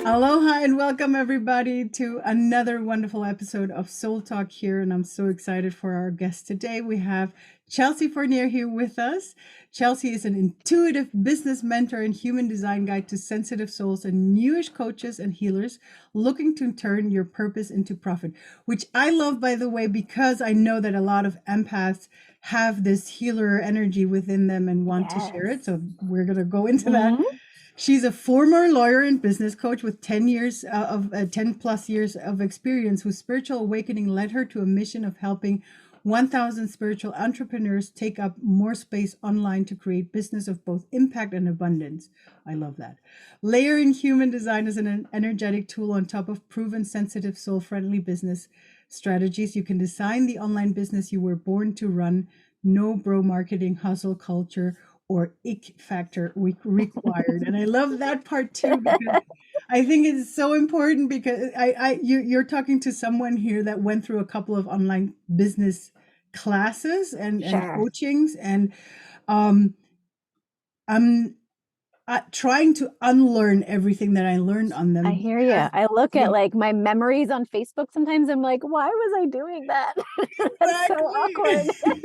Aloha and welcome everybody to another wonderful episode of Soul Talk here. And I'm so excited for our guest today. We have Chelsea Fournier here with us. Chelsea is an intuitive business mentor and human design guide to sensitive souls and newish coaches and healers looking to turn your purpose into profit, which I love, by the way, because I know that a lot of empaths have this healer energy within them and want to share it. Yes. So we're going to go into that. Mhm. She's a former lawyer and business coach with 10 years of 10 plus years of experience, whose spiritual awakening led her to a mission of helping 1,000 spiritual entrepreneurs take up more space online to create business of both impact and abundance. I love that. Layering human design as an energetic tool on top of proven sensitive soul-friendly business strategies, you can design the online business you were born to run. No bro marketing, hustle culture, or ick factor required. And I love that part too, because I think it's so important because you're talking to someone here that went through a couple of online business classes and Sure. coachings, and um, I'm trying to unlearn everything that I learned on I them hear you. because I look you at know, like my memories on Facebook sometimes. I'm like, why was I doing that? That's so awkward. exactly.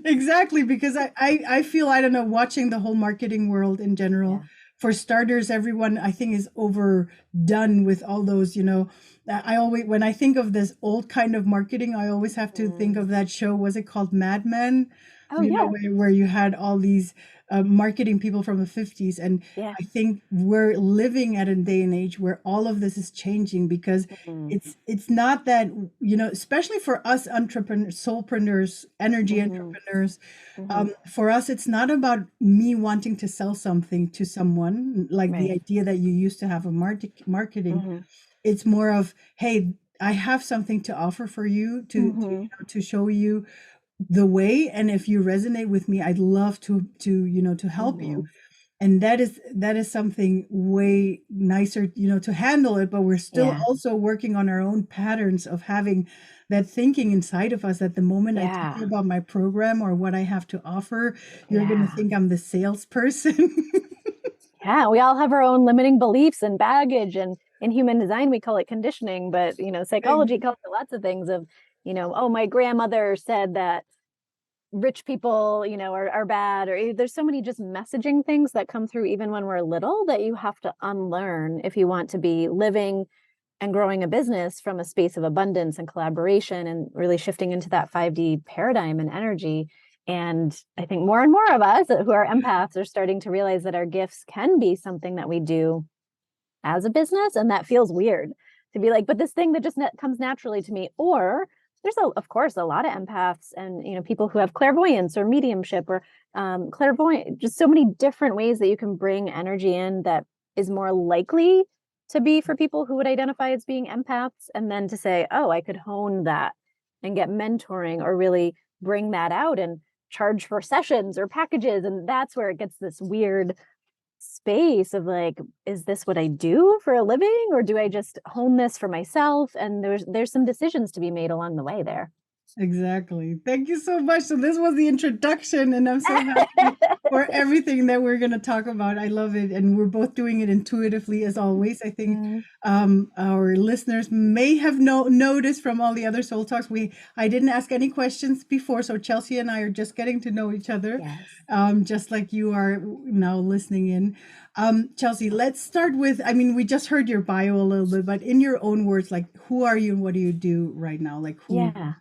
Exactly, because I feel, I don't know, watching the whole marketing world in general, Yeah. for starters, everyone I think is overdone with all those, I always, when I think of this old kind of marketing, I always have to think Mm. of that show. Was it called Mad Men? Oh, yeah. Where you had all these marketing people from the 50s. And Yeah. I think we're living at a day and age where all of this is changing, because Mm. it's not that, especially for us entrepreneurs, soulpreneurs, energy Hmm. entrepreneurs, Hmm. for us, it's not about me wanting to sell something to someone, like the Right. idea that you used to have a marketing. Hmm. It's more of, hey, I have something to offer for you Hmm. to show you the way. And if you resonate with me, I'd love to help you. Hmm. And that is something way nicer, to handle it, but we're still Yeah. also working on our own patterns of having that thinking inside of us, that the moment I tell Yeah. you about my program or what I have to offer, you're going to Yeah. think I'm the salesperson. Yeah. We all have our own limiting beliefs and baggage. And in human design, we call it conditioning, but psychology calls it lots of things of, oh, my grandmother said that rich people, are bad, or there's so many just messaging things that come through even when we're little that you have to unlearn if you want to be living and growing a business from a space of abundance and collaboration and really shifting into that 5D paradigm and energy. And I think more and more of us who are empaths are starting to realize that our gifts can be something that we do as a business, and that feels weird to be like, but this thing that just comes naturally to me. Or there's of course a lot of empaths and people who have clairvoyance or mediumship or clairvoyant, just so many different ways that you can bring energy in that is more likely to be for people who would identify as being empaths, and then to say, oh, I could hone that and get mentoring or really bring that out and charge for sessions or packages. And that's where it gets this weird space of like, is this what I do for a living, or do I just hone this for myself? And there's some decisions to be made along the way there. Exactly. Thank you so much. So this was the introduction, and I'm so happy for everything that we're going to talk about. I love it, and we're both doing it intuitively as always. I think Mm. our listeners may have noticed from all the other soul talks, I didn't ask any questions before, so Chelsea and I are just getting to know each other, Yes. just like you are now listening in. Chelsea, let's start with. I mean, we just heard your bio a little bit, but in your own words, like, who are you and what do you do right now? Like, Yeah.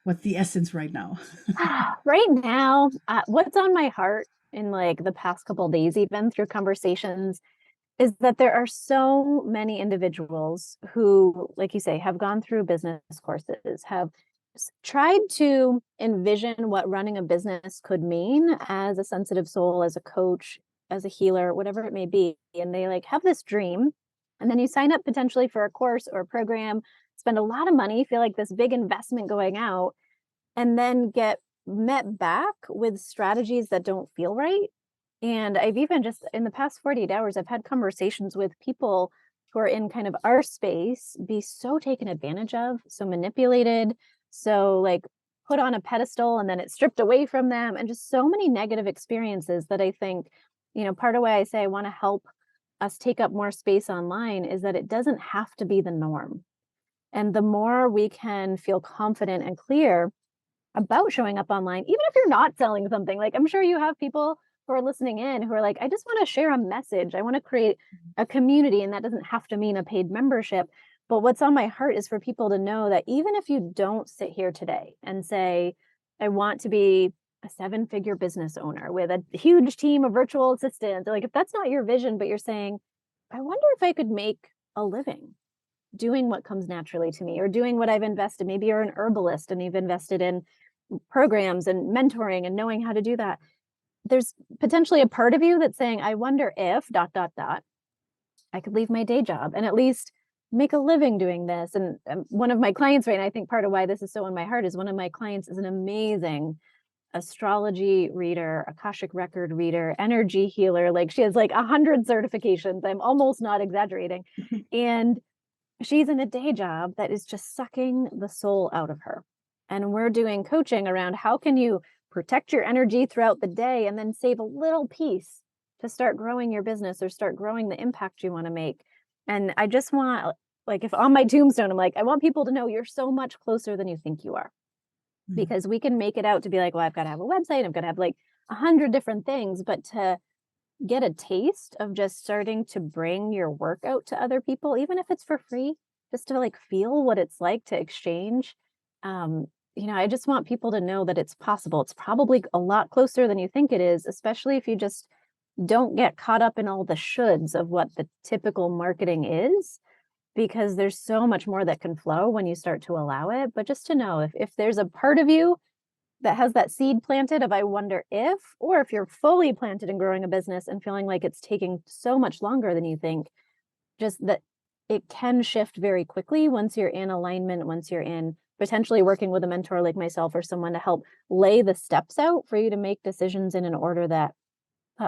what's the essence right now? Right now, what's on my heart in like the past couple of days, even through conversations, is that there are so many individuals who, like you say, have gone through business courses, have tried to envision what running a business could mean as a sensitive soul, as a coach, as a healer, whatever it may be. And they like have this dream. And then you sign up potentially for a course or a program, spend a lot of money, feel like this big investment going out, and then get met back with strategies that don't feel right. And I've even just in the past 48 hours, I've had conversations with people who are in kind of our space be so taken advantage of, so manipulated, so like put on a pedestal and then it's stripped away from them, and just so many negative experiences that I think, part of why I say I want to help us take up more space online is that it doesn't have to be the norm. And the more we can feel confident and clear about showing up online, even if you're not selling something, like I'm sure you have people who are listening in who are like, I just want to share a message. I want to create a community, and that doesn't have to mean a paid membership. But what's on my heart is for people to know that even if you don't sit here today and say, I want to be a 7-figure business owner with a huge team of virtual assistants, like if that's not your vision, but you're saying, I wonder if I could make a living doing what comes naturally to me or doing what I've invested. Maybe you're an herbalist and you've invested in programs and mentoring and knowing how to do that. There's potentially a part of you that's saying, I wonder if dot, dot, dot, I could leave my day job and at least make a living doing this. And one of my clients right now, I think part of why this is so in my heart is one of my clients is an amazing astrology reader, Akashic record reader, energy healer. Like she has like 100 certifications. I'm almost not exaggerating. And she's in a day job that is just sucking the soul out of her. And we're doing coaching around how can you protect your energy throughout the day and then save a little piece to start growing your business or start growing the impact you want to make. And I just want, like, if on my tombstone, I'm like, I want people to know you're so much closer than you think you are. Because we can make it out to be like, well, I've got to have a website, I've got to have like 100 different things, but to get a taste of just starting to bring your work out to other people, even if it's for free, just to like feel what it's like to exchange. I just want people to know that it's possible. It's probably a lot closer than you think it is, especially if you just don't get caught up in all the shoulds of what the typical marketing is, because there's so much more that can flow when you start to allow it. But just to know if there's a part of you that has that seed planted of I wonder if, or if you're fully planted in growing a business and feeling like it's taking so much longer than you think, just that it can shift very quickly once you're in alignment, once you're in potentially working with a mentor like myself or someone to help lay the steps out for you to make decisions in an order that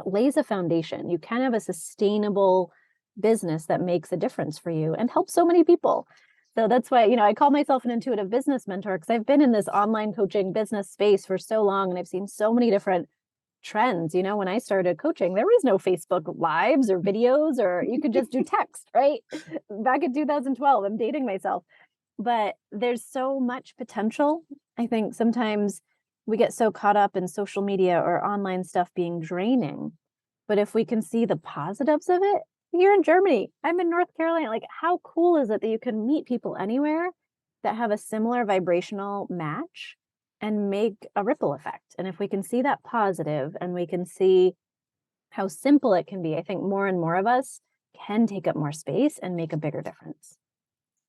lays a foundation. You can have a sustainable business that makes a difference for you and helps so many people. So that's why, I call myself an intuitive business mentor, because I've been in this online coaching business space for so long and I've seen so many different trends. When I started coaching, there was no Facebook lives or videos, or you could just do text, right? Back in 2012, I'm dating myself. But there's so much potential. I think sometimes we get so caught up in social media or online stuff being draining. But if we can see the positives of it, you're in Germany, I'm in North Carolina. Like, how cool is it that you can meet people anywhere that have a similar vibrational match and make a ripple effect? And if we can see that positive and we can see how simple it can be, I think more and more of us can take up more space and make a bigger difference.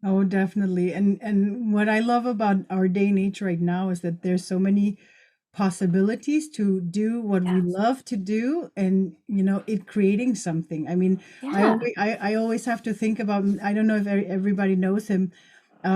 Oh, definitely. And what I love about our day and age right now is that there's so many possibilities to do what we love to do, and it creating something. I mean, Yeah. I always have to think about, I don't know if everybody knows him. I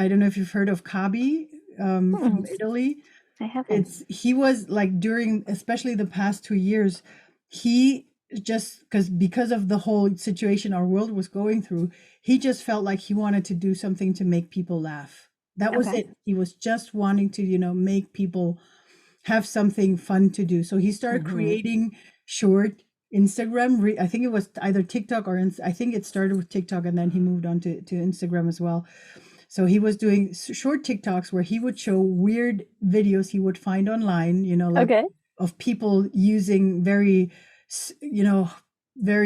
don't know if you've heard of Kabi, from Italy. I haven't. He was like, during especially the past 2 years, he just because of the whole situation our world was going through, he just felt like he wanted to do something to make people laugh. That was it. He was just wanting to make people have something fun to do. So he started creating short Instagram. I think it was either TikTok or I think it started with TikTok and then he moved on to Instagram as well. So he was doing short TikToks where he would show weird videos he would find online, of people using very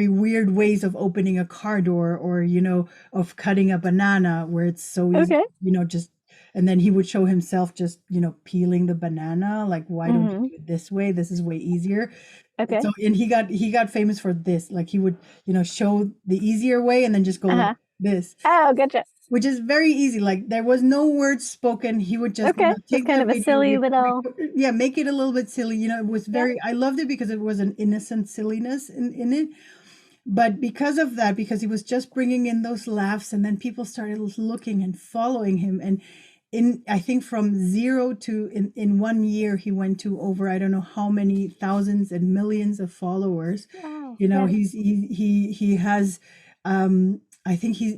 weird ways of opening a car door, or, of cutting a banana where it's so easy, just, and then he would show himself just, peeling the banana. Like, why don't you do it this way? This is way easier. Okay. So, and he got famous for this. Like, he would, show the easier way and then just go like this. Oh, gotcha. Which is very easy. Like, there was no words spoken. He would just take just kind the of a video, silly little, make it a little bit silly. It was very, I loved it because it was an innocent silliness in it. But because of that, because he was just bringing in those laughs, and then people started looking and following him. And I think from zero to in 1 year, he went to over, I don't know how many thousands and millions of followers. wow. He has, I think he's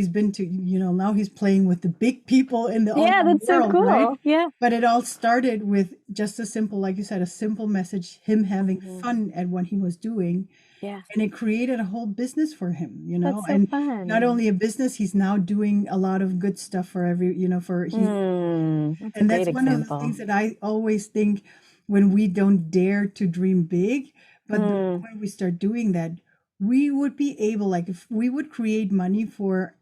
been to, now he's playing with the big people in the Yeah, online that's so world, right? cool. Yeah. But it all started with just a simple, like you said, a simple message, him having Mhm. fun at what he was doing. Yeah, And it created a whole business for him, that's so and not fun. only a business, he's now doing a lot of good stuff for That's a and great that's one of the things example. that I always think when we don't dare to dream big, but the Mm, moment we start doing that, we would be able, like if we would create money for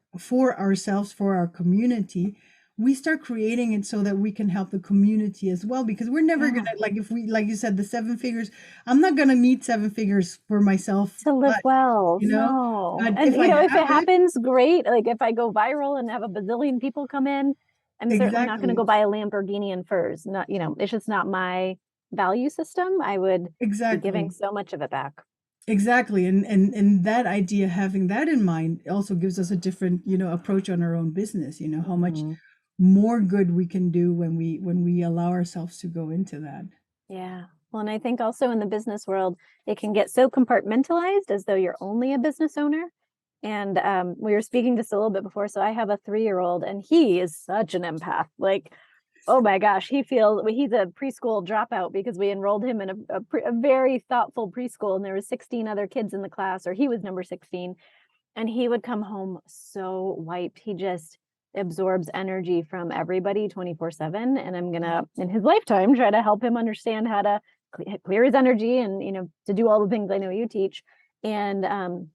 ourselves, for our community, we start creating it so that we can help the community as well, because we're never yeah. gonna, like if we, like you said, the seven figures, I'm not gonna need seven figures for myself, To live but well. you know, No. but And if I if have it it, happens, great. Like if I go viral and have a bazillion people come in, I'm certainly not going to go exactly, buy a Lamborghini and furs. Not, it's just not my value system. I would be giving exactly. so much of it back. Exactly. And that idea, having that in mind, also gives us a different, approach on our own business, how much Hmm. more good we can do when we allow ourselves to go into that. Yeah. Well, and I think also in the business world, it can get so compartmentalized as though you're only a business owner. And we were speaking just a little bit before. So I have a 3-year-old and he is such an empath. Like, oh my gosh, he's a preschool dropout because we enrolled him in a very thoughtful preschool and there was 16 other kids in the class, or he was number 16. And he would come home so wiped. He just absorbs energy from everybody 24/7. And I'm going to, in his lifetime, try to help him understand how to clear his energy and, to do all the things I know you teach. And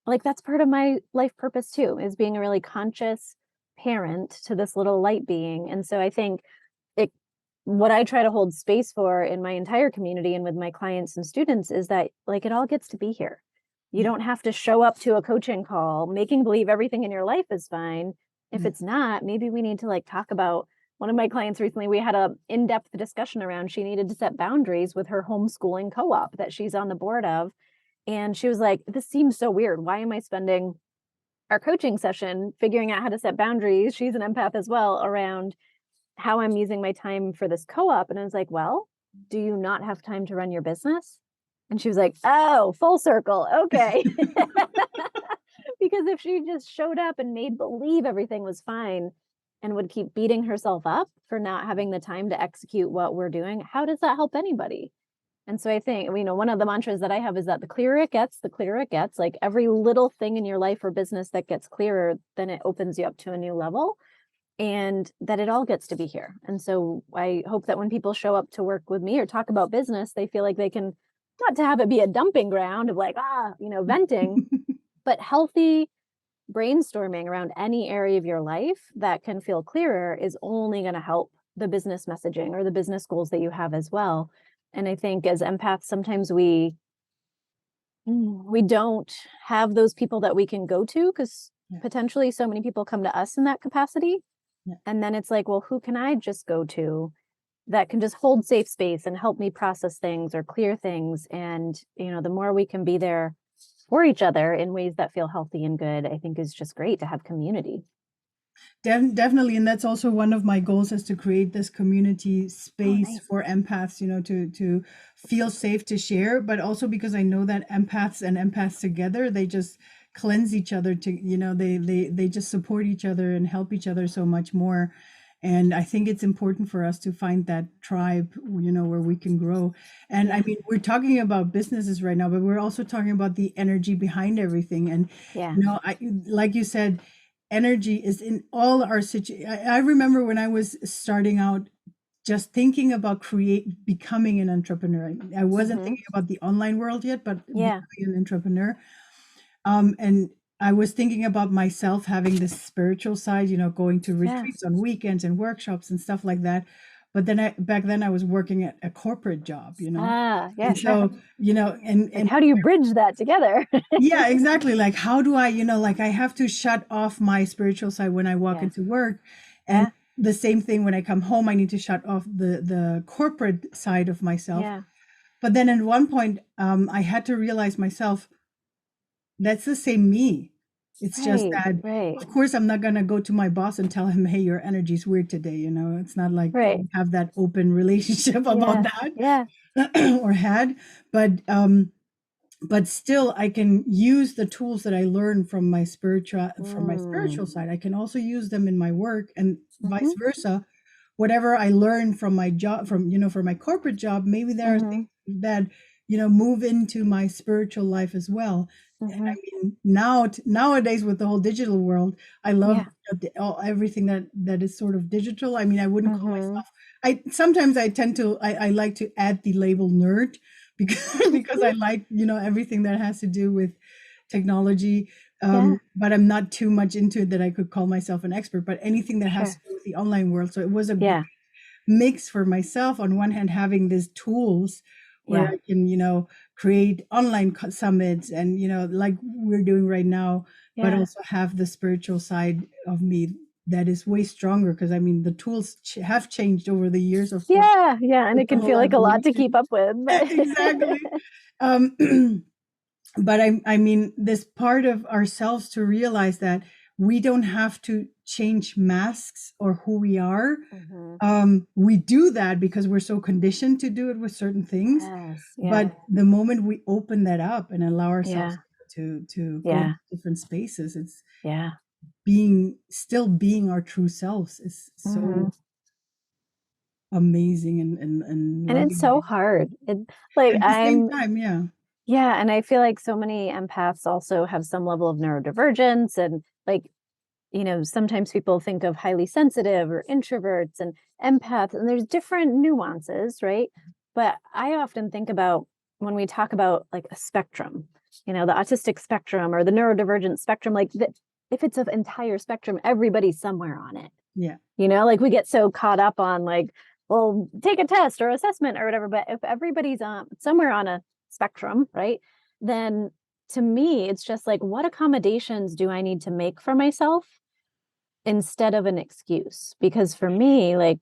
like that's part of my life purpose too, is being a really conscious parent to this little light being. And so I think it what I try to hold space for in my entire community and with my clients and students is that like it all gets to be here. You Yeah. don't have to show up to a coaching call making believe everything in your life is fine. If Yeah. it's not, maybe we need to like talk about one of my clients recently, we had a in-depth discussion around she needed to set boundaries with her homeschooling co-op that she's on the board of. And she was like, this seems so weird. Why am I spending our coaching session figuring out how to set boundaries? She's an empath as well, around how I'm using my time for this co-op. And I was like, well, do you not have time to run your business? And she was like, oh, full circle. Okay. Because if she just showed up and made believe everything was fine and would keep beating herself up for not having the time to execute what we're doing, how does that help anybody? And so I think, one of the mantras that I have is that the clearer it gets, the clearer it gets. Like every little thing in your life or business that gets clearer, then it opens you up to a new level, and that it all gets to be here. And so I hope that when people show up to work with me or talk about business, they feel like they can, not to have it be a dumping ground of like, venting, but healthy brainstorming around any area of your life that can feel clearer is only going to help the business messaging or the business goals that you have as well. And I think as empaths, sometimes we don't have those people that we can go to because Yeah. potentially so many people come to us in that capacity. Yeah. And then it's like, well, who can I just go to that can just hold safe space and help me process things or clear things? And, the more we can be there for each other in ways that feel healthy and good, I think is just great to have community. Definitely, and that's also one of my goals, is to create this community Oh, space nice. for empaths, to feel safe to share, but also because I know that empaths together, they just cleanse each other, to, they just support each other and help each other so much more. And I think it's important for us to find that tribe, where we can grow. And I Yeah. mean, we're talking about businesses right now, but we're also talking about the energy behind everything. And Yeah. I, like you said, energy is in all our situations. I remember when I was starting out, just thinking about becoming an entrepreneur. I wasn't Hmm. thinking about the online world yet, but Yeah. becoming an entrepreneur. And I was thinking about myself having this spiritual side, going to Yeah. retreats on weekends and workshops and stuff like that. But then back then I was working at a corporate job, Ah, yeah, and sure. so, Like, and how do you bridge that together? yeah, exactly. Like, how do I, like I have to shut off my spiritual side when I walk Yeah. into work. And Yeah. the same thing when I come home, I need to shut off the corporate side of myself. Yeah. But then at one point, I had to realize myself, that's the same me. It's just Right. that, Right. of course, I'm not going to go to my boss and tell him, hey, your energy's weird today. It's not like Right. we have that open relationship about Yeah. that Yeah. or had. But but still I can use the tools that I learned from my spiritual Mm. side. I can also use them in my work, and vice Mm-hmm. versa. Whatever I learned from my job, from my corporate job, maybe there are Mm-hmm. things that move into my spiritual life as well. And I Mm-hmm. mean, nowadays with the whole digital world, I love Yeah. everything that is sort of digital. I mean, I wouldn't call Mm-hmm. myself. I sometimes I tend to I like to add the label nerd because because I like everything that has to do with technology. Yeah. But I'm not too much into it that I could call myself an expert. But anything that has to Sure. do with the online world, so it was a great Yeah. mix for myself. On one hand, having these tools where Yeah. I can create online summits, and like we're doing right now, but Yeah. also have the spiritual side of me that is way stronger, because I mean the tools have changed over the years, of course, Yeah. Yeah. And with it the can feel whole like a lot to evolution. keep up with, but Exactly. um but I mean, this part of ourselves to realize that we don't have to change masks or who we are. hmm We do that because we're so conditioned to do it with certain things. yes. Yeah. But the moment we open that up and allow ourselves Yeah. to go to Yeah. different spaces, it's Yeah. being our true selves is hmm so amazing and And it's loving. so hard. Like At the same I'm time, yeah. Yeah, and I feel like so many empaths also have some level of neurodivergence and like, sometimes people think of highly sensitive or introverts and empaths, and there's different nuances, right? But I often think about when we talk about like a spectrum, the autistic spectrum or the neurodivergent spectrum, like if it's an entire spectrum, everybody's somewhere on it. Yeah. Like we get so caught up on like, well, take a test or assessment or whatever. But if everybody's on somewhere on a spectrum, right, then to me, it's just like, what accommodations do I need to make for myself instead of an excuse? Because for me, like,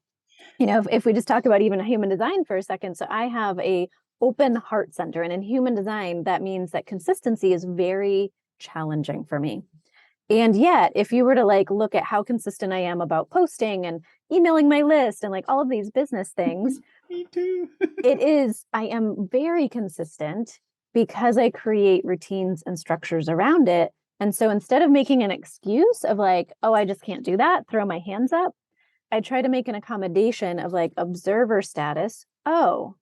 if we just talk about even human design for a second, so I have a open heart center, and in human design, that means that consistency is very challenging for me. And yet, if you were to like look at how consistent I am about posting and emailing my list and like all of these business things, Me too. I am very consistent because I create routines and structures around it. And so instead of making an excuse of like, oh, I just can't do that, throw my hands up, I try to make an accommodation of like observer status. Oh,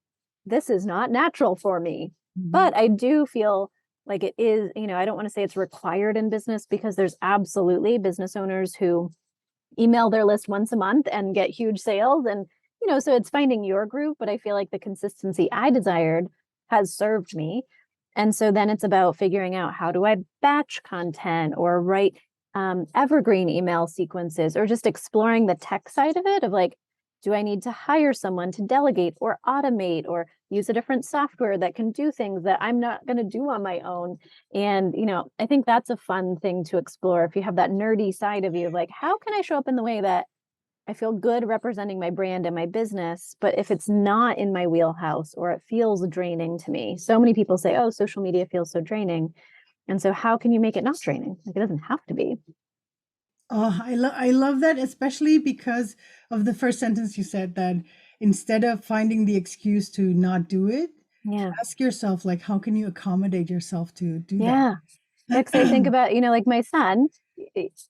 this is not natural for me. Mhm. But I do feel like it is, I don't want to say it's required in business because there's absolutely business owners who email their list once a month and get huge sales. And, so it's finding your group. But I feel like the consistency I desired has served me. And so then it's about figuring out how do I batch content or write evergreen email sequences, or just exploring the tech side of it of like, do I need to hire someone to delegate or automate or use a different software that can do things that I'm not going to do on my own? And, I think that's a fun thing to explore if you have that nerdy side of you of like, how can I show up in the way that I feel good representing my brand and my business, but if it's not in my wheelhouse or it feels draining to me. So many people say, oh, social media feels so draining. And so how can you make it not draining? Like it doesn't have to be. Oh, I love that, especially because of the first sentence you said, that instead of finding the excuse to not do it, Yeah. ask yourself, like, how can you accommodate yourself to do Yeah. Yeah, because I think that? about, like my son,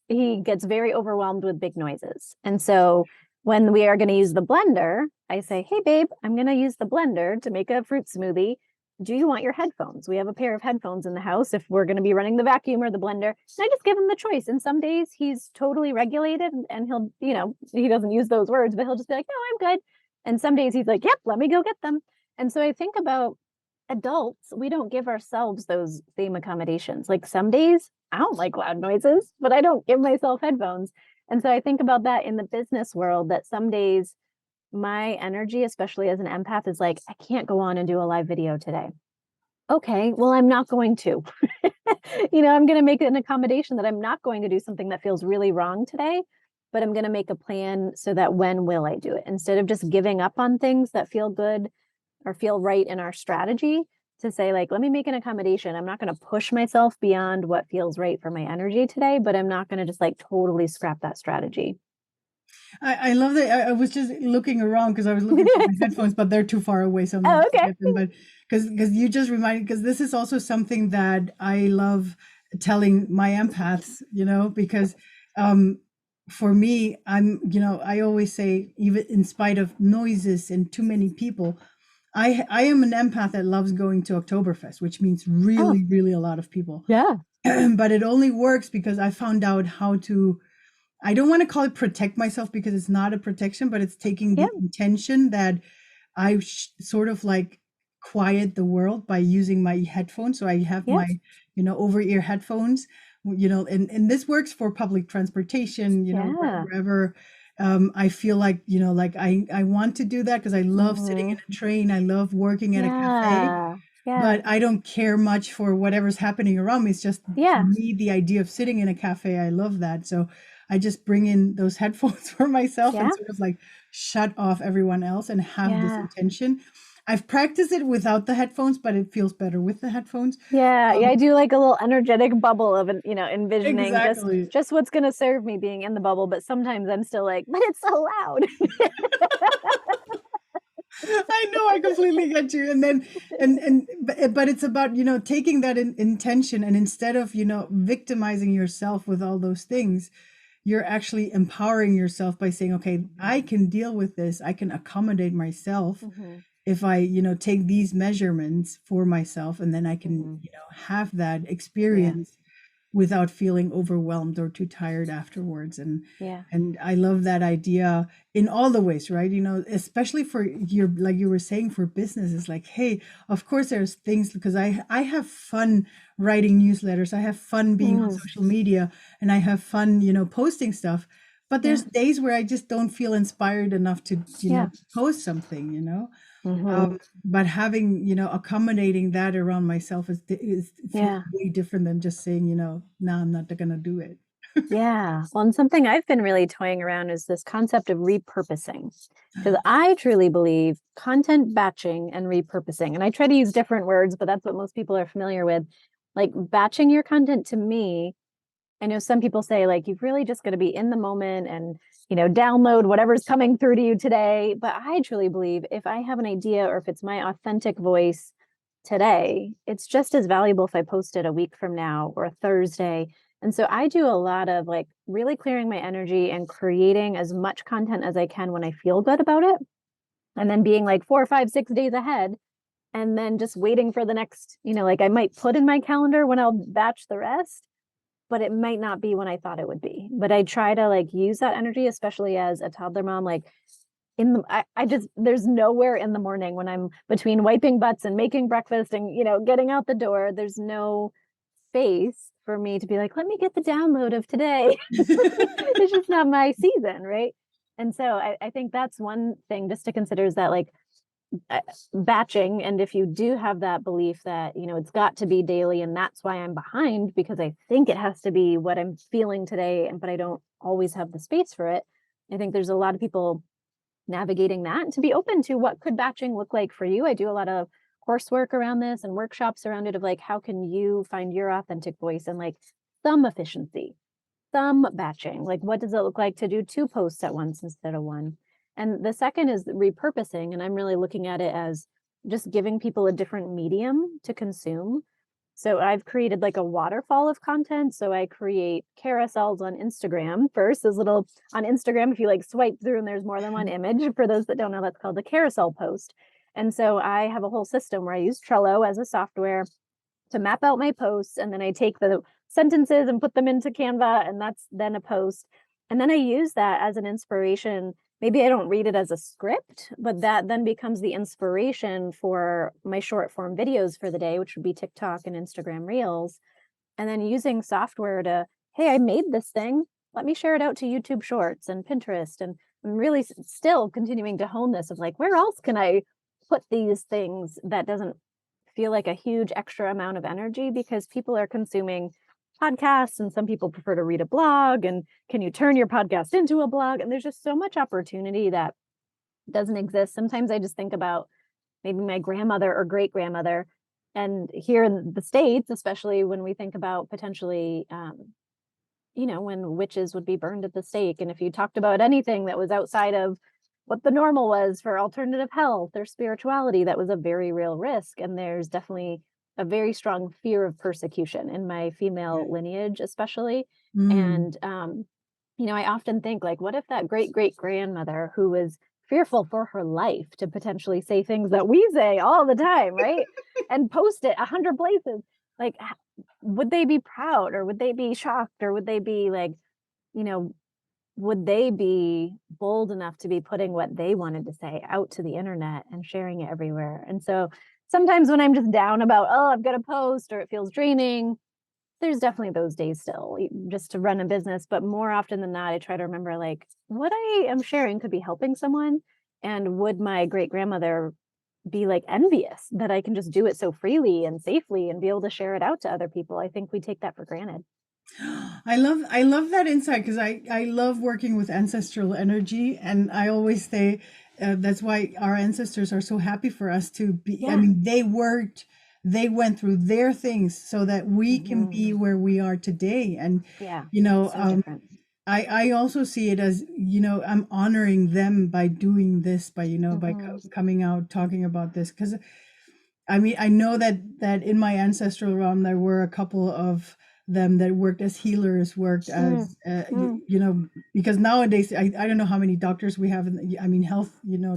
he gets very overwhelmed with big noises. And so when we are going to use the blender, I say, hey, babe, I'm going to use the blender to make a fruit smoothie. Do you want your headphones? We have a pair of headphones in the house if we're going to be running the vacuum or the blender. And I just give him the choice. And some days he's totally regulated and he'll, he doesn't use those words, but he'll just be like, no, I'm good. And some days he's like, yep, let me go get them. And so I think about adults, we don't give ourselves those same accommodations. Like some days I don't like loud noises, but I don't give myself headphones. And so I think about that in the business world, that some days my energy, especially as an empath, is like, I can't go on and do a live video today. Okay, well, I'm not going to. I'm going to make an accommodation that I'm not going to do something that feels really wrong today, but I'm going to make a plan so that when will I do it? Instead of just giving up on things that feel good or feel right in our strategy, to say like, let me make an accommodation. I'm not going to push myself beyond what feels right for my energy today, but I'm not going to just like totally scrap that strategy. I love that. I was just looking around because I was looking for my headphones, but they're too far away, so I'm not Oh, going to okay. get them. But because you just reminded, because this is also something that I love telling my empaths, because um for me, I always say, even in spite of noises and too many people, I am an empath that loves going to Oktoberfest, which means Oh, really, really a lot of people. yeah. But it only works because I found out how to, I don't want to call it protect myself, because it's not a protection, but it's taking Yeah. the intention that sort of like quiet the world by using my headphones. So I have Yeah. my, over ear headphones, and this works for public transportation, Yeah. wherever. I feel like, like I want to do that because I love sitting in Hmm. a train. I love working at a cafe, Yeah. Yeah. but I don't care much for whatever's happening around me. It's just, for Yeah. me, the idea of sitting in a cafe, I love that. So I just bring in those headphones for myself and Yeah. sort of like shut off everyone else and have this Yeah. intention. I've practiced it without the headphones, but it feels better with the headphones. Yeah, yeah, Um, I do like a little energetic bubble of envisioning exactly. just what's going to serve me being in the bubble, but sometimes I'm still like, but it's so loud. I know, I completely get you. And then, but it's about, taking that intention, and instead of, victimizing yourself with all those things, you're actually empowering yourself by saying, okay, I can deal with this. I can accommodate myself Hmm. if I, take these measurements for myself, and then I can, Hmm. have that Yeah, experience without feeling overwhelmed or too tired afterwards. yeah. And I love that idea in all the ways, right? Especially for your, like you were saying, for business, is like, hey, of course there's things, because I have fun writing newsletters, I have fun being on Mm, social media, and I have fun, posting stuff. But yeah, there's days where I just don't feel inspired enough to, yeah. post something. Hmm. But having, accommodating that around myself is feels Yeah, way different than just saying, no, I'm not gonna do it. yeah. Well, and something I've been really toying around is this concept of repurposing. Because I truly believe content batching and repurposing, and I try to use different words, but that's what most people are familiar with. Like batching your content, to me, I know some people say like you've really just got to be in the moment and download whatever's coming through to you today. But I truly believe if I have an idea or if it's my authentic voice today, it's just as valuable if I post it a week from now or a Thursday. And so I do a lot of like really clearing my energy and creating as much content as I can when I feel good about it. And then being like 4, 5, 6 days ahead and then just waiting for the next, like I might put in my calendar when I'll batch the rest, but it might not be when I thought it would be. But I try to like use that energy, especially as a toddler mom. Like I just, there's nowhere in the morning when I'm between wiping butts and making breakfast and, getting out the door, there's no space for me to be like, let me get the download of today. It's just not my season. Right. And so I think that's one thing just to consider is that like uh, batching, and if you do have that belief that it's got to be daily and that's why I'm behind because I think it has to be what I'm feeling today, and but I don't always have the space for it. I think there's a lot of people navigating that, and to be open to what could batching look like for you. I do a lot of coursework around this and workshops around it of like how can you find your authentic voice and like some efficiency, some batching. Like, what does it look like to do 2 posts at once instead of one? And the second is repurposing. And I'm really looking at it as just giving people a different medium to consume. So I've created like a waterfall of content. So I create carousels on Instagram first, those little on Instagram. If you like swipe through and there's more than one image, for those that don't know, that's called a carousel post. And so I have a whole system where I use Trello as a software to map out my posts, and then I take the sentences and put them into Canva, and that's then a post. And then I use that as an inspiration. Maybe I don't read it as a script, but that then becomes the inspiration for my short form videos for the day, which would be TikTok and Instagram Reels. And then using software to, hey, I made this thing. Let me share it out to YouTube Shorts and Pinterest. And I'm really still continuing to hone this of like, where else can I put these things that doesn't feel like a huge extra amount of energy, because people are consuming podcasts and some people prefer to read a blog, and can you turn your podcast into a blog, and there's just so much opportunity that doesn't exist. Sometimes I just think about maybe my grandmother or great grandmother, and here in the States, especially when we think about potentially when witches would be burned at the stake, and if you talked about anything that was outside of what the normal was for alternative health or spirituality, that was a very real risk. And there's definitely a very strong fear of persecution in my female lineage, especially. Mm. And, I often think, like, what if that great great grandmother who was fearful for her life to potentially say things that we say all the time, right? And post it 100 places, like, would they be proud, or would they be shocked, or would they be like, you know, would they be bold enough to be putting what they wanted to say out to the internet and sharing it everywhere? And so sometimes when I'm just down about, oh, I've got to post, or it feels draining, there's definitely those days still, just to run a business. But more often than not, I try to remember, like, what I am sharing could be helping someone. And would my great grandmother be like envious that I can just do it so freely and safely and be able to share it out to other people? I think we take that for granted. I love that insight because I love working with ancestral energy, and I always say that's why our ancestors are so happy for us to be. I Yeah. mean, they went through their things so that we can Mhm. be where we are today. And Yeah. you know, So different. I also see it as, I'm honoring them by doing this, by Mhm. coming out talking about this, because I mean, I know that in my ancestral realm, there were a couple of them that worked as healers, worked Mm. as, Mm. because nowadays, I don't know how many doctors we have I mean, health,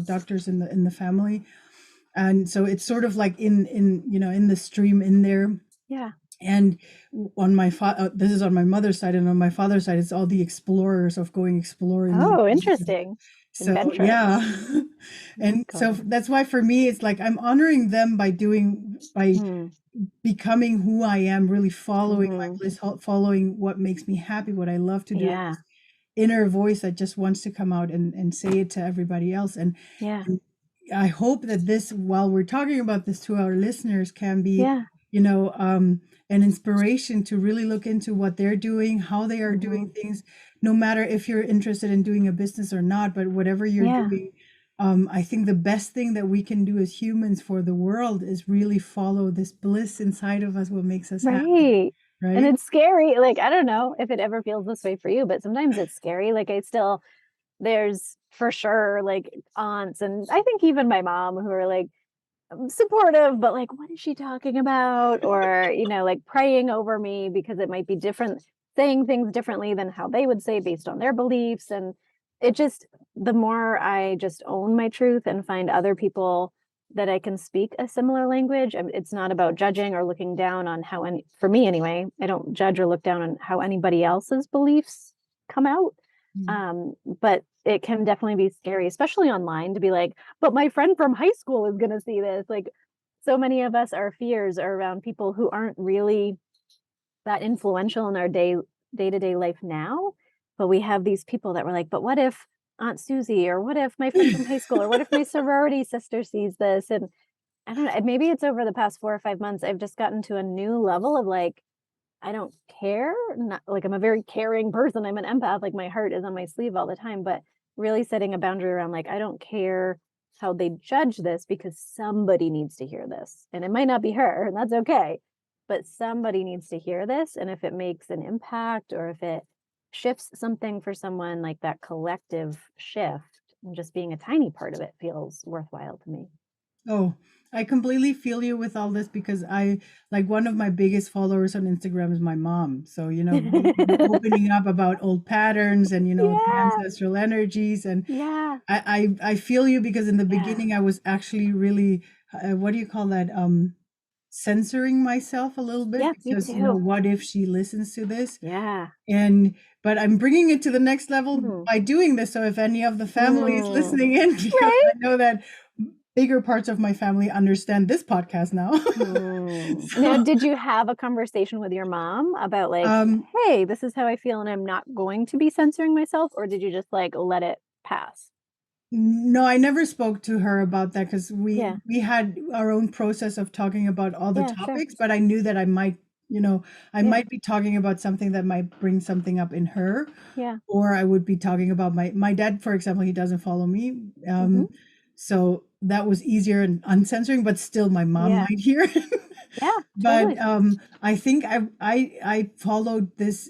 doctors in the family. And so it's sort of like in the stream in there. Yeah. And on this is on my mother's side, and on my father's side, it's all the explorers of going exploring. Oh, interesting. So Adventurous. yeah. That's And so cool. that's why for me it's like I'm honoring them by Mm. becoming who I am, really following my Mhm. bliss, following what makes me happy, what I love to do, and Yeah. this inner voice that just wants to come out and say it to everybody else. Yeah. And I hope that this, while we're talking about this to our listeners, can be, Yeah. an inspiration to really look into what they're doing, how they are doing Mhm. things, no matter if you're interested in doing a business or not, but whatever you're Yeah. doing. I think the best thing that we can do as humans for the world is really follow this bliss inside of us, what makes us happy, Right. And right? it's scary. Like, I don't know if it ever feels this way for you, but sometimes it's scary. Like, there's for sure like aunts, and I think even my mom, who are like supportive, but like, what is she talking about? Or, like praying over me because it might be different, saying things differently than how they would say based on their beliefs. And it just, the more I just own my truth and find other people that I can speak a similar language, and it's not about judging or looking down on how any, for me anyway, I don't judge or look down on how anybody else's beliefs come out. Mm. But it can definitely be scary, especially online, to be like, but my friend from high school is going to see this. Like, so many of us, our fears are around people who aren't really that influential in our day-to-day life now. But we have these people that were like, but what if Aunt Susie, or what if my friend from high school, or what if my sorority sister sees this? And I don't know, maybe it's over the past 4 or 5 months, I've just gotten to a new level of like, I don't care. Not like I'm a very caring person. I'm an empath. Like, my heart is on my sleeve all the time, but really setting a boundary around, like, I don't care how they judge this, because somebody needs to hear this. And it might not be her, and that's okay. But somebody needs to hear this. And if it makes an impact, or if it shifts something for someone, like that collective shift, and just being a tiny part of it feels worthwhile to me. Oh, I completely feel you with all this because like one of my biggest followers on Instagram is my mom. So, opening up about old patterns and, the Yeah. ancestral energies. And Yeah. I feel you because in the Yeah. beginning I was actually really, what do you call that? Censoring myself a little bit Yeah. Me because, too. what if she listens to this? Yeah. And but I'm bringing it to the next level Hmm. by doing this. So if any of the family is Mm. listening in, because Right? I know that bigger parts of my family understand this podcast now. Now, So, did you have a conversation with your mom about like, um, hey, this is how I feel and I'm not going to be censoring myself? Or did you just like let it pass? no, I never spoke to her about that because we Yeah. we had our own process of talking about all the Yeah, sure. topics, but I knew that I Yeah. might be talking about something that might bring something up in her, Yeah. or I would be talking about my dad, for example. He doesn't follow me, Hmm. so that was easier and uncensoring, but still, my mom Yeah. might hear it. Yeah, But totally. I think I followed this.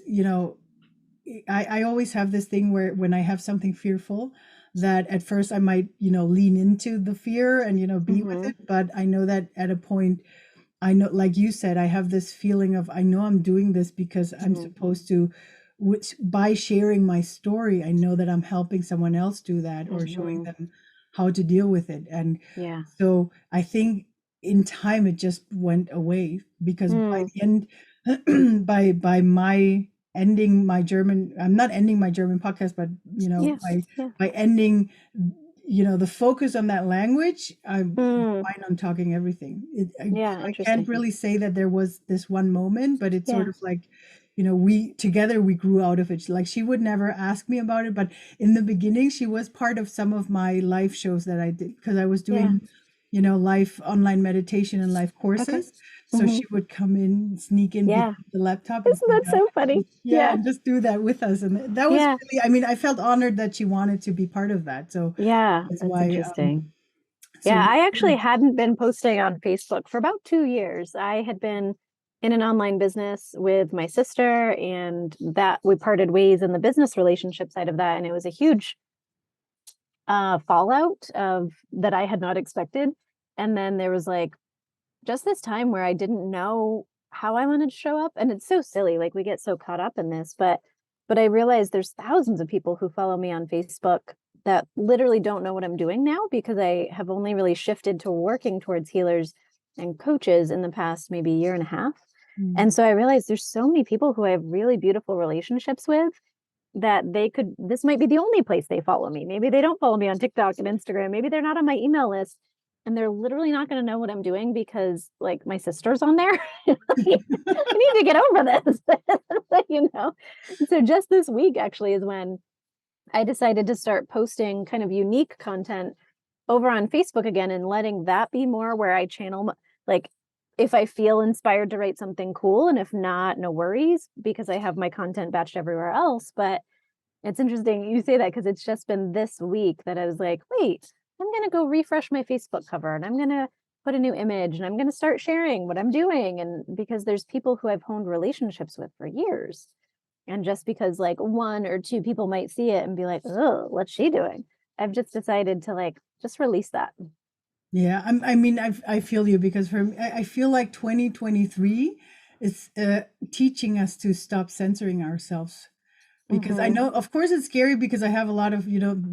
I always have this thing where when I have something fearful, that at first I might, lean into the fear and, be with Mm-hmm. it. But I know that at a point, I know, like you said, I have this feeling of, I know I'm doing this because I'm Mm-hmm. supposed to, which by sharing my story, I know that I'm helping someone else do that or showing Mm-hmm. them how to deal with it. And Yeah. so I think in time it just went away because by Mm. the end, by my ending my German, I'm not ending my German podcast, but Yeah. Yeah. by ending, the focus on that language, I'm Mm. fine on talking everything. Yeah. So I can't Interesting. really say that there was this one moment, but it's sort Yeah. of like, we together we grew out of it. Like she would never ask me about it, but in the beginning she was part of some of my live shows that I did because I was Yeah. doing, live online meditation and live Okay. courses. So Mm-hmm. she would come in, sneak in Yeah. behind the laptop and Isn't sit that down so and funny? yeah, Yeah. and just do that with us. And that was Yeah. really, I mean, I felt honored that she wanted to be part of that. So Yeah. that's That's why, interesting. so Yeah, we, I actually hadn't been posting on Facebook for about 2 years. I had been in an online business with my sister, and that we parted ways in the business relationship side of that. And it was a huge fallout of that I had not expected. And then there was like just this time where I didn't know how I wanted to show up. And it's so silly. Like we get so caught up in this, but I realized there's thousands of people who follow me on Facebook that literally don't know what I'm doing now because I have only really shifted to working towards healers and coaches in the past maybe year and a half. mm, And so I realized there's so many people who I have really beautiful relationships with that this might be the only place they follow me. Maybe they don't follow me on TikTok and Instagram. Maybe they're not on my email list and they're literally not going to know what I'm doing because like my sister's on there. I need to get over this, So just this week actually is when I decided to start posting kind of unique content over on Facebook again and letting that be more where I channel like if I feel inspired to write something cool and if not, no worries because I have my content batched everywhere else. But it's interesting you say that because it's just been this week that I was like, wait, I'm going to go refresh my Facebook cover and I'm going to put a new image and I'm going to start sharing what I'm doing. And because there's people who I've honed relationships with for years. And just because like one or two people might see it and be like, oh, what's she doing? I've just decided to like just release that. yeah, I mean, I feel you because for me, I feel like 2023 is teaching us to stop censoring ourselves. Because I Mm-hmm. know, of course, it's scary because I have a lot of,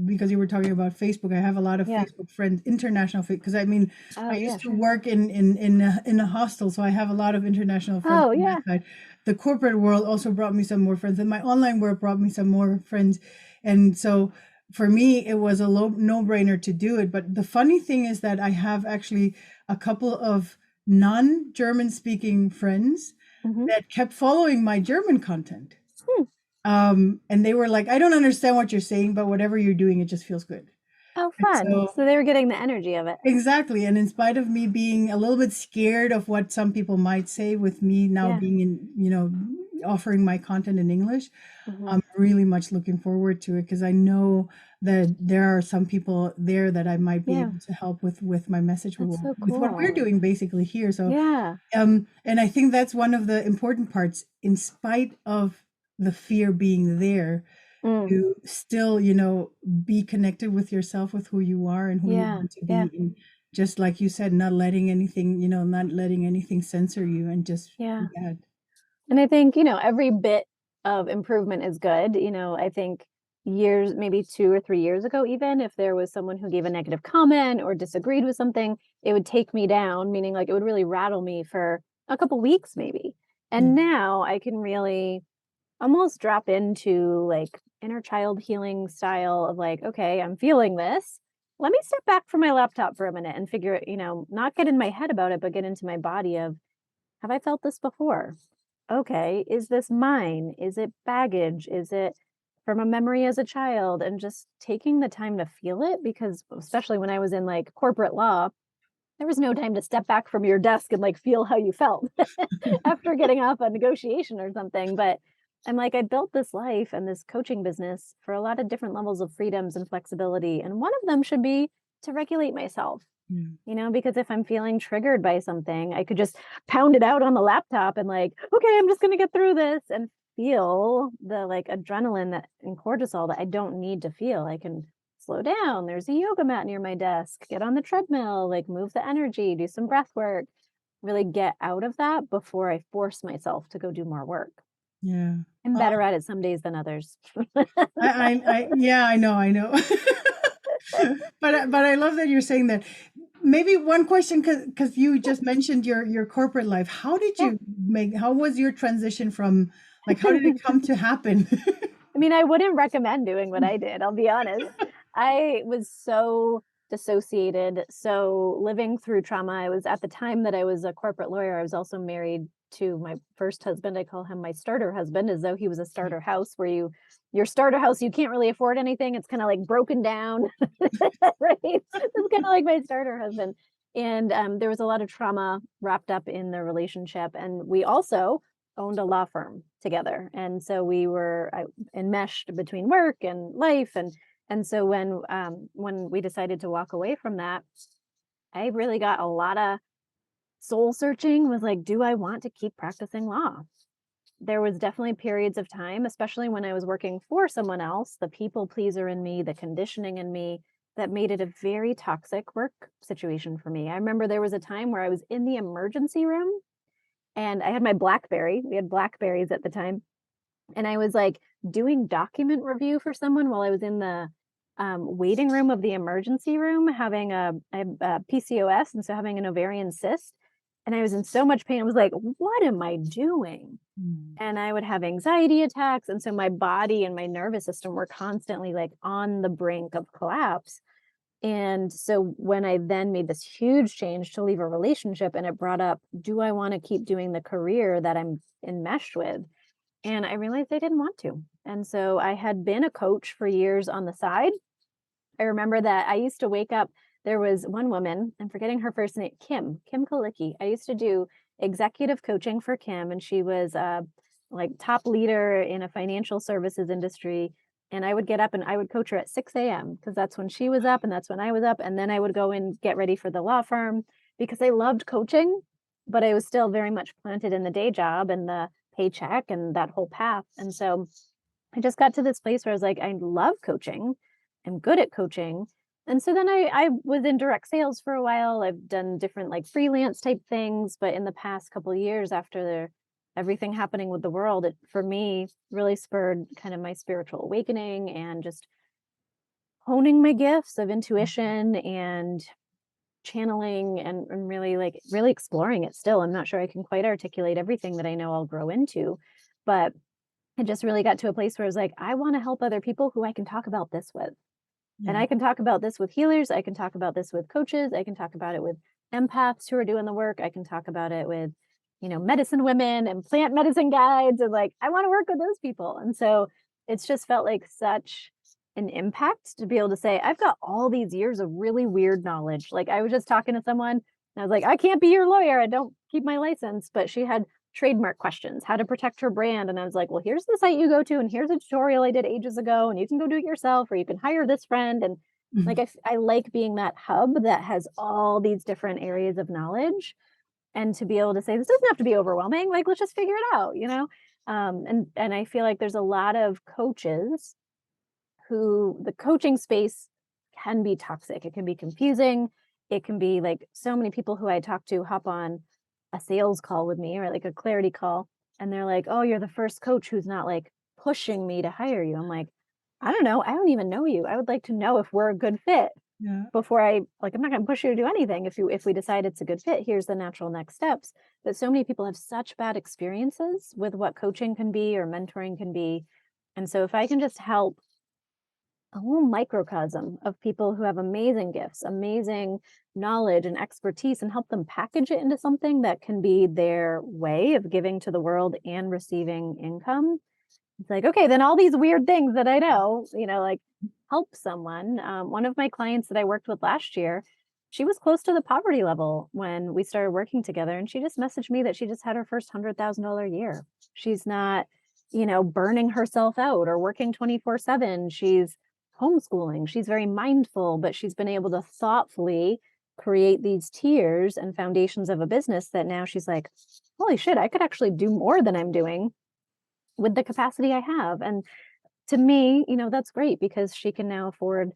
because you were talking about Facebook, I have a lot of Yeah. Facebook friends, international, because I mean, I Oh, yeah, used to sure. work in a hostel, so I have a lot of international friends Oh, on that yeah. side. The corporate world also brought me some more friends, and my online work brought me some more friends. And so for me, it was a no-brainer to do it. But the funny thing is that I have actually a couple of non-German speaking friends Mm-hmm. that kept following my German content. Hmm. And they were like, I don't understand what you're saying, but whatever you're doing, it just feels good. Oh, And fun. so, So they were getting the energy of it. exactly. And in spite of me being a little bit scared of what some people might say with me now Yeah. being offering my content in English, Mm-hmm. I'm really much looking forward to it because I know that there are some people there that I might be Yeah. able to help with my message That's so with what we're cool. doing basically here. So Yeah. and I think that's one of the important parts, in spite of the fear being there, Mm. to still, be connected with yourself, with who you are and who you Yeah. want to Yeah. be. And just like you said, not letting anything, not letting anything censor you and just Yeah. be that. And I think, every bit of improvement is good. I think years, maybe 2 or 3 years ago, even if there was someone who gave a negative comment or disagreed with something, it would take me down, meaning like it would really rattle me for a couple weeks, maybe. Yeah. And now I can really almost drop into like inner child healing style of like, okay, I'm feeling this. Let me step back from my laptop for a minute and figure it, not get in my head about it, but get into my body of, have I felt this before? Okay, is this mine? Is it baggage? Is it from a memory as a child? And just taking the time to feel it because especially when I was in like corporate law, there was no time to step back from your desk and like feel how you felt after getting off a negotiation or something. But I'm like, I built this life and this coaching business for a lot of different levels of freedoms and flexibility. And one of them should be to regulate myself, Yeah. because if I'm feeling triggered by something, I could just pound it out on the laptop and like, okay, I'm just going to get through this and feel the like adrenaline that and cortisol that I don't need to feel. I can slow down. There's a yoga mat near my desk. Get on the treadmill, like move the energy, do some breath work, really get out of that before I force myself to go do more work. Yeah. I'm Oh, better at it some days than others. yeah, I know. But I love that you're saying that. Maybe one question, because you just mentioned your corporate life. Yeah. How was your transition from, like, how did it come to happen? I mean, I wouldn't recommend doing what I did, I'll be honest. I was so dissociated, so living through trauma. I was at the time that I was a corporate lawyer, I was also married to my first husband. I call him my starter husband, as though he was a starter house where your starter house, you can't really afford anything. It's kind of like broken down, right? It's kind of like my starter husband. And there was a lot of trauma wrapped up in the relationship. And we also owned a law firm together. And so we were enmeshed between work and life. And so when we decided to walk away from that, I really got a lot of soul searching. Was like, do I want to keep practicing law? There was definitely periods of time, especially when I was working for someone else, the people pleaser in me, the conditioning in me, that made it a very toxic work situation for me. I remember there was a time where I was in the emergency room and I had my BlackBerry. We had Blackberries at the time. And I was like doing document review for someone while I was in the waiting room of the emergency room, having a PCOS, and so having an ovarian cyst. And I was in so much pain. I was like, what am I doing? And I would have anxiety attacks. And so my body and my nervous system were constantly like on the brink of collapse. And so when I then made this huge change to leave a relationship, and it brought up, do I want to keep doing the career that I'm enmeshed with? And I realized I didn't want to. And so I had been a coach for years on the side. I remember that I used to wake up. There was one woman, I'm forgetting her first name, Kim Kalicki. I used to do executive coaching for Kim, and she was like top leader in a financial services industry. And I would get up and I would coach her at 6 a.m. because that's when she was up and that's when I was up. And then I would go and get ready for the law firm because I loved coaching, but I was still very much planted in the day job and the paycheck and that whole path. And so I just got to this place where I was like, I love coaching. I'm good at coaching. And so then I was in direct sales for a while. I've done different like freelance type things, but in the past couple of years after everything happening with the world, it for me really spurred kind of my spiritual awakening and just honing my gifts of intuition and channeling and really exploring it still. I'm not sure I can quite articulate everything that I know I'll grow into, but I just really got to a place where I was like, I want to help other people who I can talk about this with. And Yeah. I can talk about this with healers. I can talk about this with coaches. I can talk about it with empaths who are doing the work. I can talk about it with, medicine women and plant medicine guides. And like, I want to work with those people. And so it's just felt like such an impact to be able to say, I've got all these years of really weird knowledge. Like I was just talking to someone and I was like, I can't be your lawyer. I don't keep my license. But she had trademark questions, how to protect her brand. And I was like, well, here's the site you go to, and here's a tutorial I did ages ago, and you can go do it yourself, or you can hire this friend. And like, I like being that hub that has all these different areas of knowledge, and to be able to say, this doesn't have to be overwhelming. Like, let's just figure it out. And I feel like there's a lot of coaches who the coaching space can be toxic. It can be confusing. It can be like so many people who I talk to hop on a sales call with me or like a clarity call. And they're like, oh, you're the first coach who's not like pushing me to hire you. I'm like, I don't know. I don't even know you. I would like to know if we're a good fit Yeah. before I'm not going to push you to do anything. If we decide it's a good fit, here's the natural next steps. But so many people have such bad experiences with what coaching can be or mentoring can be. And so if I can just help a little microcosm of people who have amazing gifts, amazing knowledge and expertise, and help them package it into something that can be their way of giving to the world and receiving income. It's like, okay, then all these weird things that I know, like help someone. One of my clients that I worked with last year, she was close to the poverty level when we started working together. And she just messaged me that she just had her first $100,000 year. She's not, burning herself out or working 24/7. She's homeschooling. She's very mindful, but she's been able to thoughtfully create these tiers and foundations of a business that now she's like, holy shit, I could actually do more than I'm doing with the capacity I have. And to me, that's great because she can now afford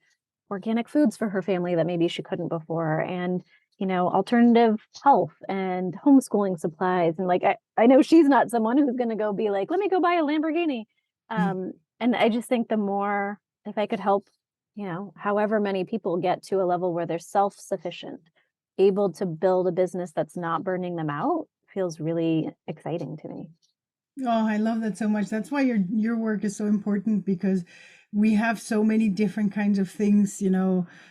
organic foods for her family that maybe she couldn't before, and alternative health and homeschooling supplies. And like, I know she's not someone who's going to go be like, let me go buy a Lamborghini. And I just think the more, if I could help, however many people get to a level where they're self-sufficient, able to build a business that's not burning them out, feels really exciting to me. Oh, I love that so much. That's why your work is so important, because we have so many different kinds of things,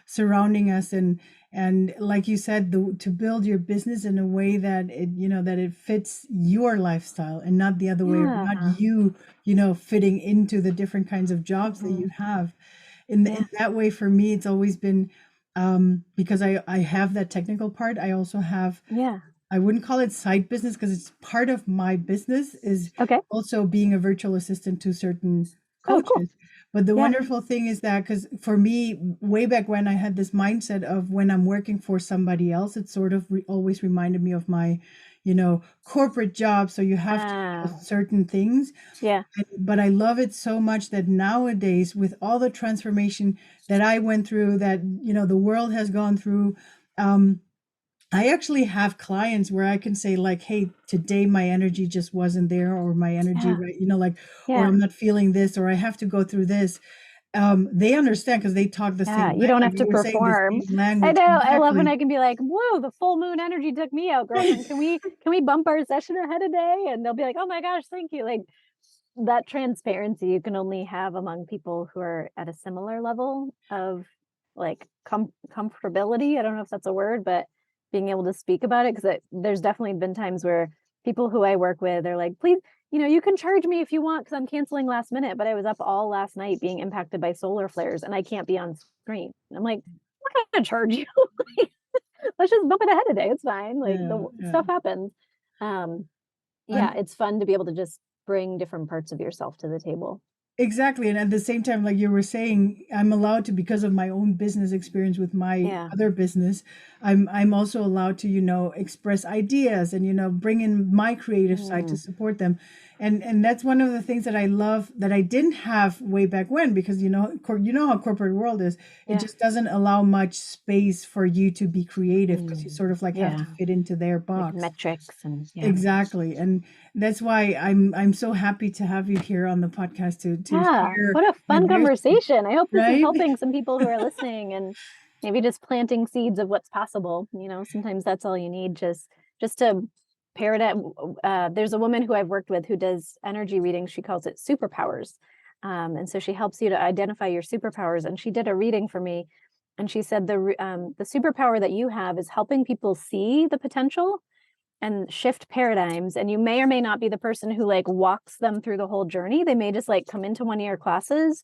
surrounding us, and like you said, to build your business in a way that it fits your lifestyle and not the other way, not Yeah. you, fitting into the different kinds of jobs that you have. In that way, for me, it's always been, because I have that technical part. I also have, Yeah. I wouldn't call it side business, because it's part of my business is Okay. also being a virtual assistant to certain Oh, cool. coaches. But the Yeah. wonderful thing is that, because for me, way back when, I had this mindset of when I'm working for somebody else, it sort of always reminded me of my, corporate job. So you have to adjust certain things. Yeah. But I love it so much that nowadays, with all the transformation that I went through, that, the world has gone through, I actually have clients where I can say, like, hey, today my energy just wasn't there, or my energy, Yeah. right, like, or Yeah. I'm not feeling this, or I have to go through this. They understand, because they talk the Yeah. same You don't have language. to You were saying the perform. same I language. know. I love when Exactly. I can be like, whoa, the full moon energy took me out, girlfriend. Can we bump our session ahead a day? And they'll be like, oh my gosh, thank you. Like, that transparency you can only have among people who are at a similar level of like comfortability. I don't know if that's a word, but being able to speak about it, because there's definitely been times where people who I work with are like, please, you can charge me if you want, because I'm canceling last minute, but I was up all last night being impacted by solar flares and I can't be on screen. And I'm like, I'm not gonna charge you. Let's just bump it ahead a day. It's fine. Like, Yeah, the yeah. stuff happens. Yeah, it's fun to be able to just bring different parts of yourself to the table. Exactly. And at the same time, like you were saying, I'm allowed to, because of my own business experience with my Yeah. other business, I'm also allowed to, express ideas and, bring in my creative side to support them. And that's one of the things that I love, that I didn't have way back when, because, you know how corporate world is. It Yeah. just doesn't allow much space for you to be creative, because you sort of like have to Yeah. fit into their Like box. metrics and yeah. Exactly. And that's why I'm so happy to have you here on the podcast to Yeah. share What a with fun your, conversation. I hope this is right? helping some people who are listening and maybe just planting seeds of what's possible. Sometimes that's all you need, just to pair it out. There's a woman who I've worked with who does energy readings. She calls it superpowers. And so she helps you to identify your superpowers. And she did a reading for me. And she said the superpower that you have is helping people see the potential and shift paradigms. And you may or may not be the person who like walks them through the whole journey. They may just like come into one of your classes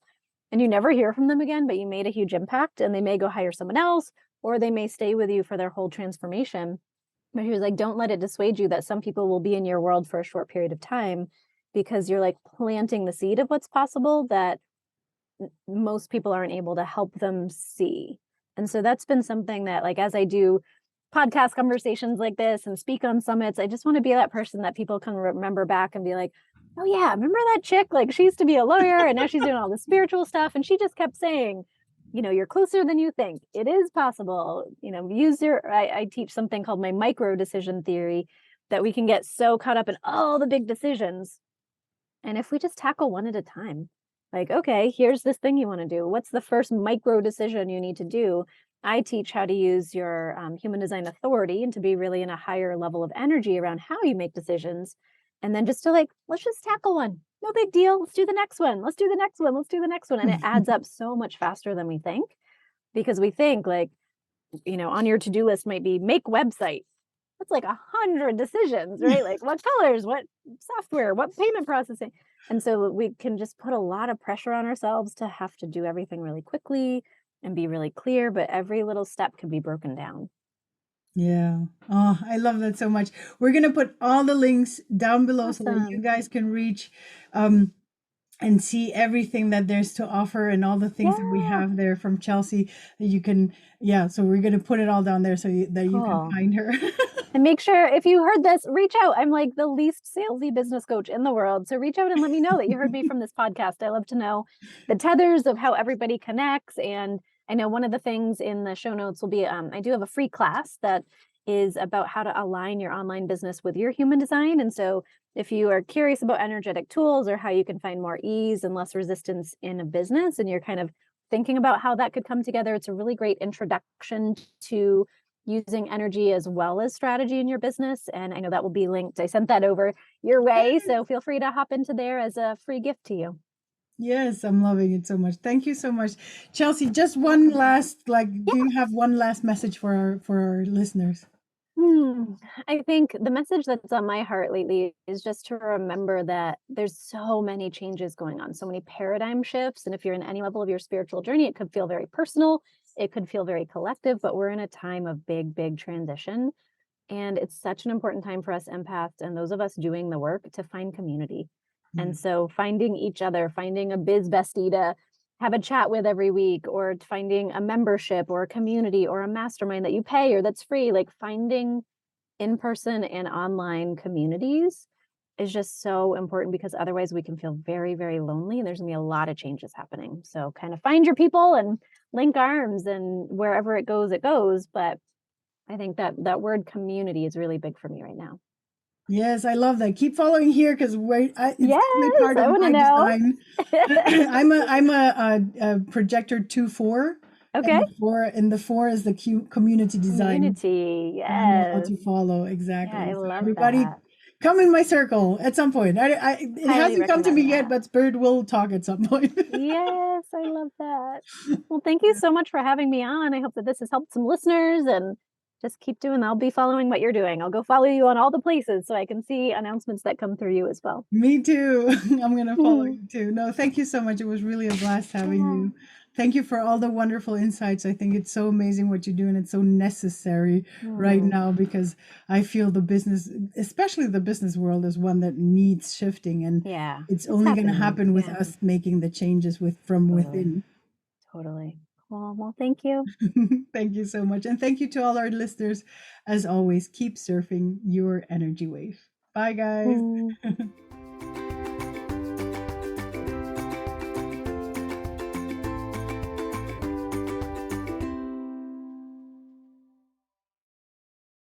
and you never hear from them again, but you made a huge impact, and they may go hire someone else, or they may stay with you for their whole transformation. But he was like, don't let it dissuade you that some people will be in your world for a short period of time, because you're like planting the seed of what's possible that most people aren't able to help them see. And so that's been something that, like, as I do podcast conversations like this and speak on summits, I just want to be that person that people can remember back and be like, oh yeah, remember that chick? Like, she used to be a lawyer and now she's doing all the spiritual stuff. And she just kept saying, you're closer than you think. It is possible. Use I teach something called my micro decision theory, that we can get so caught up in all the big decisions. And if we just tackle one at a time, like, okay, here's this thing you want to do. What's the first micro decision you need to do? I teach how to use your human design authority and to be really in a higher level of energy around how you make decisions. And then just to like, let's just tackle one. No big deal. Let's do the next one. Let's do the next one. Let's do the next one. And it adds up so much faster than we think, because we think like, on your to-do list might be make website. That's like 100 decisions, right? Like what colors, what software, what payment processing. And so we can just put a lot of pressure on ourselves to have to do everything really quickly and be really clear, but every little step can be broken down. Yeah. Oh, I love that so much. We're going to put all the links down below so that you Awesome. guys can reach and see everything that there's to offer, and all the things that we Yeah. have there from Chelsea that you can, so we're going to put it all down there so that you can Cool. find her. And make sure, if you heard this, reach out. I'm like the least salesy business coach in the world. So reach out and let me know that you heard me from this podcast. I love to know the tethers of how everybody connects. And I know one of the things in the show notes will be, I do have a free class that is about how to align your online business with your human design. And so if you are curious about energetic tools or how you can find more ease and less resistance in a business, and you're kind of thinking about how that could come together, it's a really great introduction to using energy as well as strategy in your business. And I know that will be linked. I sent that over your way. So feel free to hop into there as a free gift to you. Yes, I'm loving it so much. Thank you so much. Chelsea, just one Welcome. last, like, Yeah. do you have one last message for our listeners? I think the message that's on my heart lately is just to remember that there's so many changes going on, so many paradigm shifts. And if you're in any level of your spiritual journey, it could feel very personal, it could feel very collective, but we're in a time of big, big transition. And it's such an important time for us empaths and those of us doing the work to find community. Yeah. And so finding each other, finding a biz bestie to have a chat with every week, or finding a membership or a community or a mastermind that you pay or that's free, like finding in-person and online communities is just so important, because otherwise we can feel very, very lonely, and there's gonna be a lot of changes happening. So kind of find your people and link arms, and wherever it goes. But I think that word community is really big for me right now. Yes, I love that. Keep following here because it's Yes, definitely part I of want to my know. design. I'm a projector 2-4, Okay. and the four is the community design. Community. I know how Yes. to follow Yeah, I exactly. So love everybody, that. come in my circle at some point. It Highly hasn't come to me recommend yet, that. but Spirit will talk at some point. Yes, I love that. Well, thank you so much for having me on. I hope that this has helped some listeners, and just keep doing. I'll be following what you're doing. I'll go follow you on all the places so I can see announcements that come through you as well. Me too. I'm gonna follow Mm. you too. No, thank you so much. It was really a blast having Yeah. you. Thank you for all the wonderful insights. I think it's so amazing what you do, and it's so necessary right Mm. now, because I feel the business, especially the business world, is one that needs shifting, and Yeah. it's It's only going to happening. happen with Yeah. us making the changes from Totally. within. Totally. Well, thank you. Thank you so much, and thank you to all our listeners. As always, keep surfing your energy wave. Bye, guys. Mm.